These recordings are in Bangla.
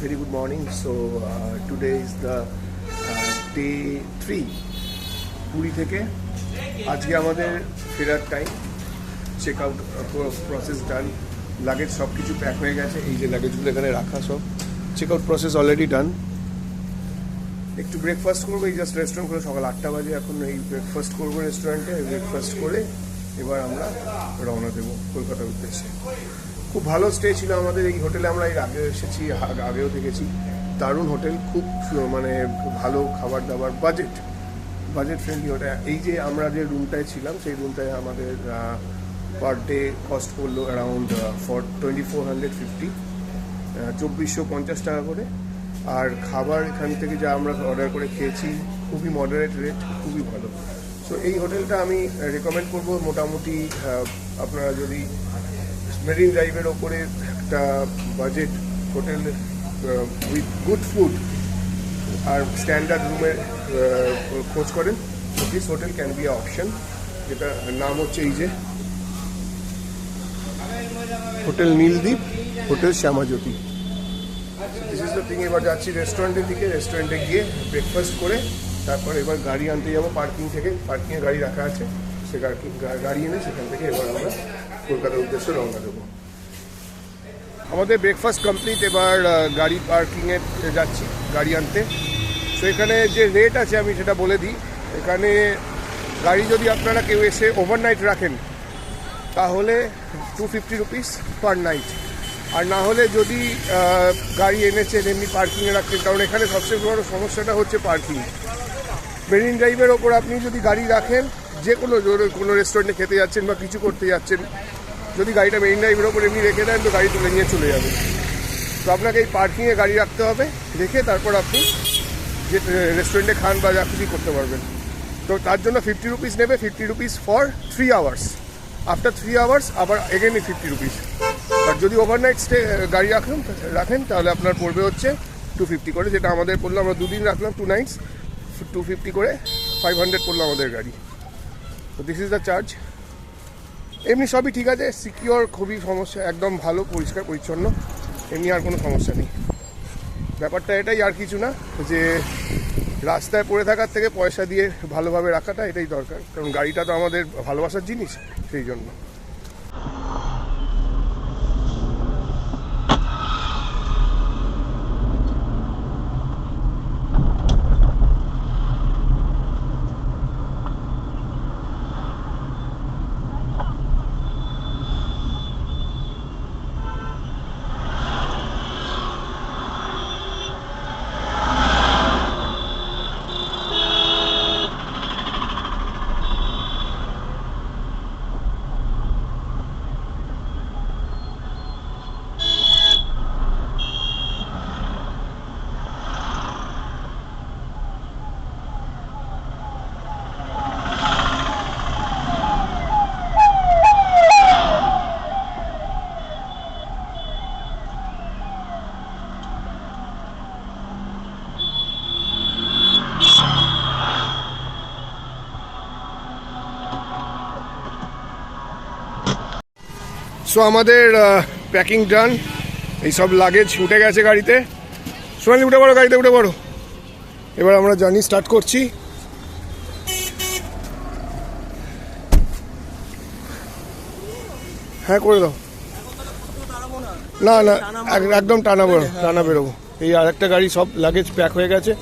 Very good morning. So today is the day 3 Puri থেকে আজকে আমাদের ফেরার টাইম। চেক আউট প্রসেস ডান, লাগেজ সব কিছু প্যাক হয়ে গেছে। এই যে লাগেজগুলো এখানে রাখা, সব check out process already done. একটু ব্রেকফাস্ট করবো, এই জাস্ট রেস্টুরেন্ট করে সকাল 8টা বাজে, এখন এই ব্রেকফাস্ট করবো রেস্টুরেন্টে। ব্রেকফাস্ট করে এবার আমরা রওনা দেবো কলকাতার উদ্দেশ্যে। খুব ভালো স্টে ছিল আমাদের এই হোটেলে। আমরা এর আগে এসেছি, আগেও দেখেছি, দারুণ হোটেল, খুব মানে ভালো খাবার দাবার, বাজেট ফ্রেন্ডলি হোটেল। এই যে আমরা যে রুমটায় ছিলাম সেই রুমটায় আমাদের পার ডে কস্ট পড়লো অ্যারাউন্ড 2450, 2450 টাকা করে। আর খাবার এখান থেকে যা আমরা অর্ডার করে খেয়েছি, খুবই মডারেট রেট, খুবই ভালো। সো এই হোটেলটা আমি রেকমেন্ড করবো। মোটামুটি আপনারা যদি মেরিন ড্রাইভের ওপরে একটা budget hotel with good food আর স্ট্যান্ডার্ড রুমের খোঁজ করেন, this hotel can be a option. যেটা নাম হচ্ছে এই যে hotel Nildweep, hotel Shyamajyoti. This is the thing. এবার যাচ্ছি রেস্টুরেন্টের দিকে। রেস্টুরেন্টে গিয়ে ব্রেকফাস্ট করে তারপর এবার গাড়ি আনতে যাবো পার্কিং থেকে। পার্কিংয়ে গাড়ি রাখা আছে, সে গাড়ি এনে সেখান থেকে এবার আমরা কলকাতার উদ্দেশ্যে রওনা দেবো। আমাদের ব্রেকফাস্ট কমপ্লিট, এবার গাড়ি পার্কিংয়ে যাচ্ছি গাড়ি আনতে। তো এখানে যে রেট আছে আমি সেটা বলে দিই। এখানে গাড়ি যদি আপনারা কেউ এসে ওভারনাইট রাখেন তাহলে 250 রুপিস পার নাইট। আর না হলে যদি গাড়ি এনেছেন এমনি পার্কিংয়ে রাখছেন, কারণ এখানে সবচেয়ে বড় সমস্যাটা হচ্ছে পার্কিং। মেরিন ড্রাইভের ওপর আপনি যদি গাড়ি রাখেন, যে কোনো রেস্টুরেন্টে খেতে যাচ্ছেন বা কিছু করতে যাচ্ছেন, যদি গাড়িটা মেরিন ড্রাইভের ওপর এমনি রেখে দেন তো গাড়ি তুলে নিয়ে চলে যাবে। তো আপনাকে এই পার্কিংয়ে গাড়ি রাখতে হবে, রেখে তারপর আপনি যে রেস্টুরেন্টে খান বা যা কিছু করতে পারবেন। তো তার জন্য 50 রুপিস নেবে, 50 rupees for 3 hours. After 3 hours আবার এগেন 50 রুপিস। আর যদি ওভারনাইট স্টে গাড়ি রাখেন তাহলে আপনার পড়বে হচ্ছে 250 করে, যেটা আমাদের পড়লো। আমরা 2 দিন রাখলাম, 2 নাইটস, 250 করে 500 পড়লো আমাদের গাড়ি। তো দিস ইজ দ্য চার্জ। এমনি সবই ঠিক আছে, সিকিওর, খুবই সমস্যা একদম ভালো, পরিষ্কার পরিচ্ছন্ন, এমনি আর কোনো সমস্যা নেই। ব্যাপারটা এটাই, আর কিছু না, যে রাস্তায় পড়ে থাকার থেকে পয়সা দিয়ে ভালোভাবে রাখাটা এটাই দরকার, কারণ গাড়িটা তো আমাদের ভালোবাসার জিনিস, সেই জন্য। সো আমাদের প্যাকিং ডান, এই সব লাগেজ উঠে গেছে গাড়িতে। সোনালি উঠে পড়ো, গাড়িতে উঠে পড়ো। এবার আমরা জার্নি স্টার্ট করছি। হ্যাঁ করে দাও। না না, একদম টানা বেরোবো। এই আর একটা গাড়ি, সব লাগেজ প্যাক হয়ে গেছে।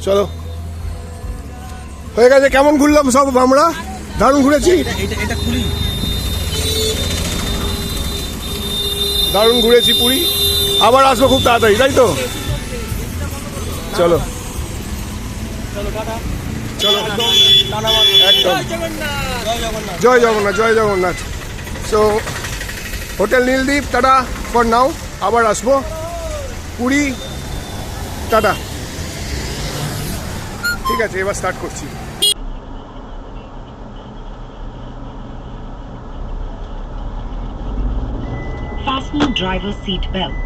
চলো, হয়ে গেছে। কেমন ঘুরলাম সব আমরা? দারুণ ঘুরেছি, দারুণ ঘুরেছি পুরী। আবার আসবো খুব তাড়াতাড়ি, তাই তো? চলো চলো, একদম। জয় জগন্নাথ, জয় Jagannath. So hotel Nildweep, ta-ta for now. আবার আসবো পুরী, টাটা। ঠিক আছে, এবার স্টার্ট করছি। Fasten driver's seat belt.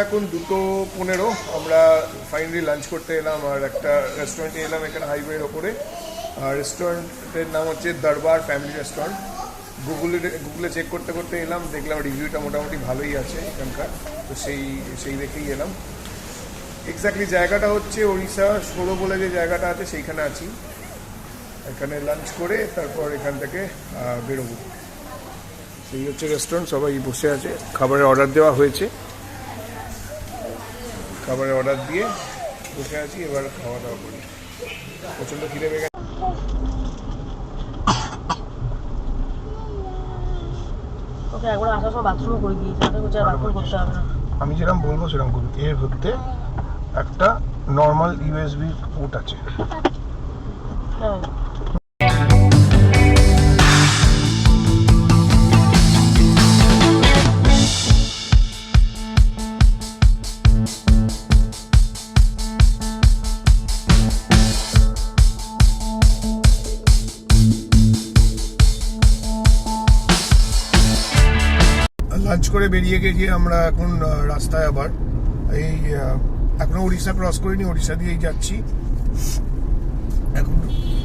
এখন 2:15, আমরা ফাইনালি লাঞ্চ করতে এলাম আর একটা রেস্টুরেন্টে এলাম এখানে হাইওয়ের ওপরে। আর রেস্টুরেন্টের নাম হচ্ছে দরবার ফ্যামিলি রেস্টুরেন্ট। গুগলে চেক করতে করতে এলাম, দেখলাম রিভিউটা মোটামুটি ভালোই আছে এখানকার, তো সেই দেখেই এলাম। এক্স্যাক্টলি জায়গাটা হচ্ছে ওড়িশা ষোলো বলে যে জায়গাটা আছে সেইখানে আছি। এখানে লাঞ্চ করে তারপর এখান থেকে বেরোবো। সেই হচ্ছে রেস্টুরেন্ট, সবাই বসে আছে, খাবারের অর্ডার দেওয়া হয়েছে, খাবারের অর্ডার দিয়ে বসে আছি, এবার খাওয়া দাওয়া করি। প্রচণ্ড খিদে পেয়ে গেছে। ওকে একবার আসার সময় বাথরুমও করে দিয়েছি, ওটা হচ্ছে বাথরুম করতে হবে না। আমি যেরকম বলবো সেরকম করুন। এর হতে একটা নর্মাল ইউএসবি পোর্ট আছে। হ্যাঁ লাঞ্চ করে বেরিয়ে গিয়ে আমরা এখন রাস্তায় আবার এখনো উড়িষ্যা ক্রস করিনি, উড়িষ্যা দিয়েই যাচ্ছি। এখন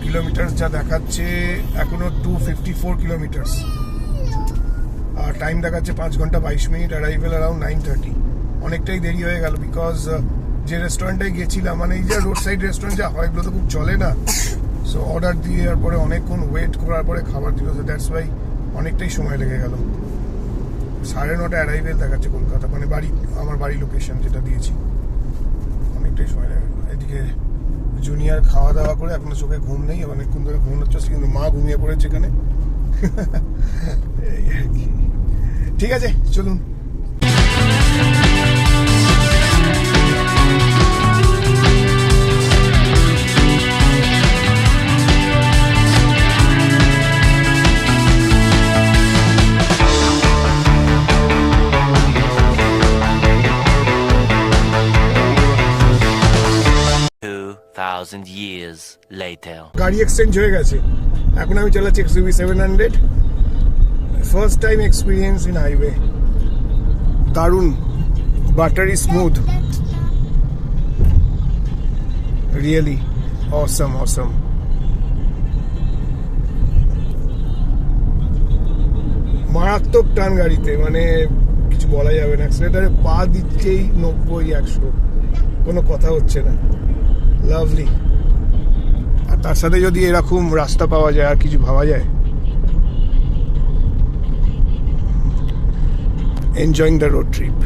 কিলোমিটার যা দেখাচ্ছে এখনো 254 কিলোমিটার্স, আর টাইম দেখাচ্ছে 5 ঘন্টা 22 মিনিট। Arrival around 9:30। অনেকটাই দেরি হয়ে গেল, বিকজ যে রেস্টুরেন্টে গেছিলাম, মানে এই যে রোড সাইড রেস্টুরেন্ট যা হয় এগুলো তো খুব চলে না। সো অর্ডার দিয়ে পরে অনেকক্ষণ ওয়েট করার পরে খাবার দিল, সো দ্যাটস ওয়াই অনেকটাই সময় লেগে গেল। 9:30 অ্যারাইভেল দেখাচ্ছে কলকাতা, মানে আমার বাড়ি লোকেশন যেটা দিয়েছি। অনেকটাই সময় লাগে। এদিকে জুনিয়র খাওয়া দাওয়া করে এখনো চোখে ঘুম নেই, অনেকক্ষণ ধরে ঘুমানো হচ্ছে, কিন্তু মা ঘুমিয়ে পড়েছে এখানে। এই আর কি। ঠিক আছে, চলুন। years later. গাড়ি এক্সচেঞ্জ হয়ে গেছে, এখন আমি চালাচ্ছি XUV 700। First time experience in highway. দারুণ, বাটারি স্মুথ, রিয়েলি অসম। মারাত্মক টান গাড়িতে, মানে কিছু বলা যাবে না। অ্যাক্সিলেটারে পা দিচ্ছেই 90-100, কোনো কথা হচ্ছে না। লাভলি। আর তার সাথে যদি এরকম রাস্তা পাওয়া যায়, আর কিছু ভাবা যায়। Enjoying the road trip.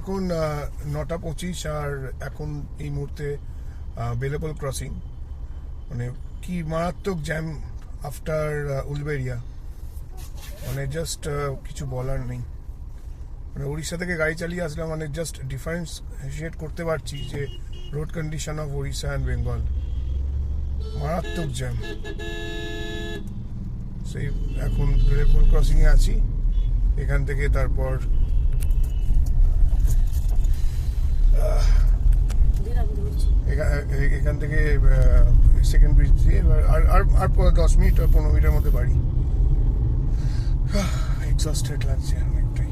এখন 9:25, আর এখন এই মুহূর্তে বেলেপল ক্রসিং। মানে কি মারাত্মক জ্যাম আফটার উলবেরিয়া, মানে জাস্ট কিছু বলার নেই। মানে উড়িষ্যা থেকে গাড়ি চালিয়ে আসলাম, মানে জাস্ট ডিফারেন্সিয়েট করতে পারছি যে road condition of Orissa and Bengal. মারাত্মক জ্যাম। সেই এখন বেলেপল ক্রসিংয়ে আছি, এখান থেকে তারপর এখান থেকে সেকেন্ড ব্রিজ দিয়ে আর 10 মিনিট আর 15 মিনিটের মধ্যে বাড়ি। এক্সস্টেড লাগছে অনেকটাই।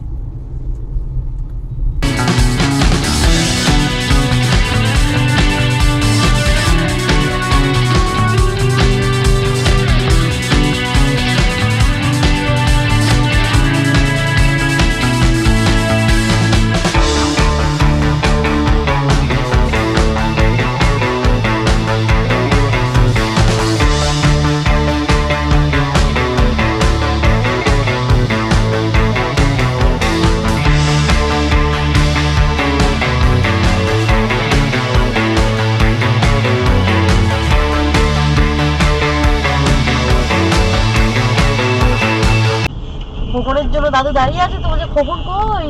খোকনের জন্য দাদু দাঁড়িয়ে আছে, তো বলছে খোকন কই?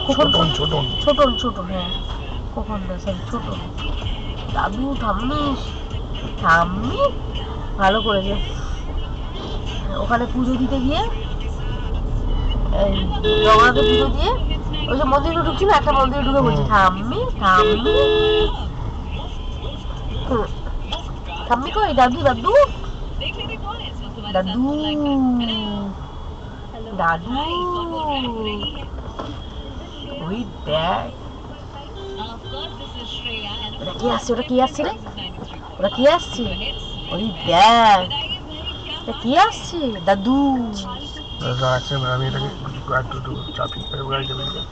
খোকন ছোটন ছোট, হ্যাঁ খোকন না সরি ছোট। দাদু ঠাম্মি ঠাম্মি ভালো করেছে। ওখানে পুজো দিতে গিয়ে এই জগন্নাথে পুজো দিয়ে ওই যে মন্দিরে ঢুকছিল, একটা মন্দিরে ঢুকে বলছে ঠাম্মি ঠাম্মি ঠাম্মি কই? দাদু দাদু দাদু দাদু ওই দেখ ওটা কি আসছে, ওটা কি আসছে রে, ওটা কি আসছে? ওই দেখ ওটা কি আসছে দাদু। আমি এটাকে একটু চাপি গাড়িটা বেরিয়ে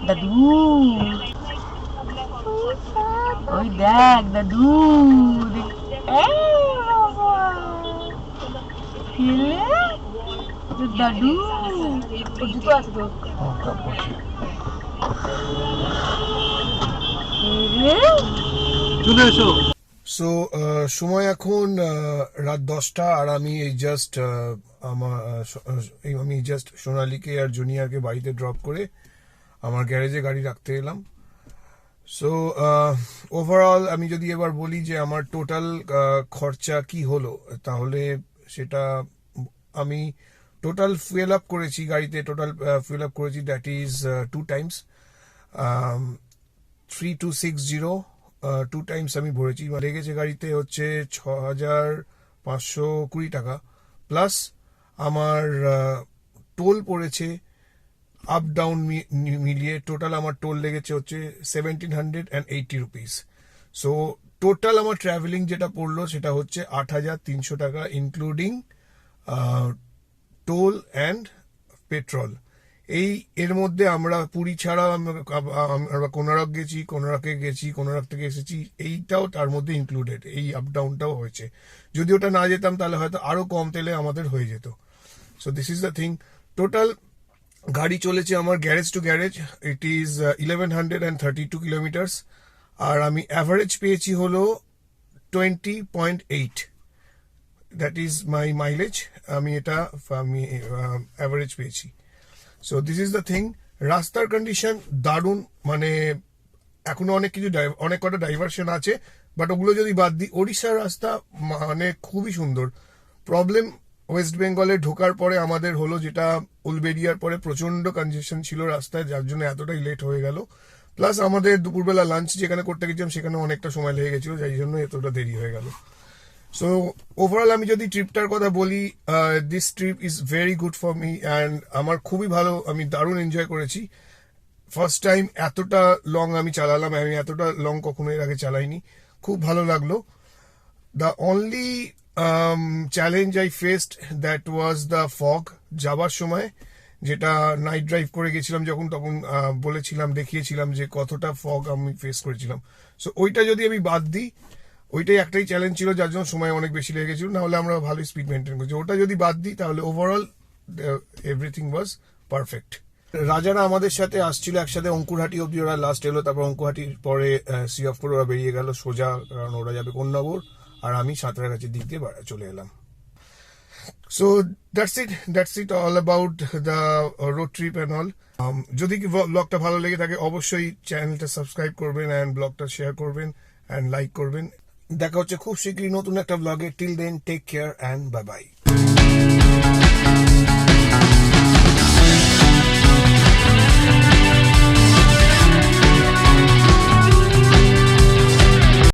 দাদু ওই দেখ দাদু দাদু ওর জুতো আছে তো। চলে এসো। সো সময় এখন রাত 10টা, আর আমি এই জাস্ট আমি জাস্ট সোনালীকে আর জুনিয়রকে বাড়িতে ড্রপ করে আমার গ্যারেজে গাড়ি রাখতে এলাম। সো ওভারঅল আমি যদি এবার বলি যে আমার টোটাল খরচা কি হলো, তাহলে সেটা আমি টোটাল ফুয়েল আপ করেছি গাড়িতে, টোটাল ফুয়েল আপ করেছি দ্যাট ইজ 2 times 3260 2 times আমি ভরেছি। লেগেছে গাড়িতে হচ্ছে 6520 টাকা, প্লাস আমার টোল পড়েছে আপ ডাউন মিলিয়ে টোটাল আমার টোল লেগেছে হচ্ছে 1780 রুপিস। সো টোটাল আমার ট্রাভেলিং যেটা পড়লো সেটা হচ্ছে 8300 টাকা, ইনক্লুডিং টোল অ্যান্ড পেট্রোল। এর মধ্যে আমরা পুরী ছাড়া আমরা কোনারক গেছি, কোনারক থেকে এসেছি, এইটাও তার মধ্যে ইনক্লুডেড, এই আপ ডাউনটাও হয়েছে। যদি ওটা না যেতাম তাহলে হয়তো আরো কম তেলে আমাদের হয়ে যেত। So this is the thing. Total গাড়ি চলেছে আমার garage to garage, it is 1132 kilometres, আর আমি অ্যাভারেজ পেয়েছি হলো 20.8, দ্যাট ইজ মাই মাইলেজ। আমি অ্যাভারেজ পেয়েছি। So this is the thing. রাস্তার কন্ডিশন দারুণ, মানে এখনো অনেক কটা ডাইভারশন আছে, বাট ওগুলো যদি বাদ দিই ওড়িশার রাস্তা মানে খুবই সুন্দর। প্রবলেম ওয়েস্ট বেঙ্গলে ঢোকার পরে আমাদের হলো যেটা উলবেরিয়ার পরে প্রচন্ড কনজেশন ছিল রাস্তায়, যার জন্য এতটাই লেট হয়ে গেল। প্লাস আমাদের দুপুরবেলা লাঞ্চ যেখানে করতে গেছিলাম সেখানে অনেকটা সময় লেগে গেছিল, যাই জন্য এতটা দেরি হয়ে গেল। সো ওভারঅল আমি যদি ট্রিপটার কথা বলি, this trip is very good for me and আমার খুবই ভালো, আমি দারুণ এনজয় করেছি। ফার্স্ট টাইম এতটা লং আমি চালালাম, আমি এতটা লং কখনো এর আগে চালাইনি, খুব ভালো লাগলো। The only challenge I faced that was the fog. যাবার সময় যেটা নাইট ড্রাইভ করে গেছিলাম যখন, তখন দেখিয়েছিলাম যে কতটা ফগ আমি ফেস করেছিলাম। সো ওইটা যদি আমি বাদ দিই, ওইটাই একটাই চ্যালেঞ্জ ছিল যার জন্য সময় অনেক বেশি লেগে গেছিল, নাহলে আমরা ভালোই স্পিড মেনটেন করছি। ওটা যদি বাদ দিই তাহলে ওভারঅল এভরিথিং ওয়াজ পারফেক্ট। রাজারা আমাদের সাথে আসছিল একসাথে, অঙ্কুরহাটি অব্দি ওরা লাস্ট এলো, তারপর অঙ্কুরহাটির পরে সি অফ করে ওরা বেরিয়ে গেল সোজা, কারণ ওরা যাবে কোন্নগর, আর আমি সাঁতরাগাছির দিক দিয়ে চলে এলাম। So that's it all about the road trip and all. যদি ব্লগটা ভালো লেগে থাকে অবশ্যই চ্যানেলটা সাবস্ক্রাইব করবেন অ্যান্ড ব্লগটা শেয়ার করবেন অ্যান্ড লাইক করবেন। দেখা হচ্ছে খুব শীঘ্রই নতুন একটা ব্লগে। Till then take care and bye by.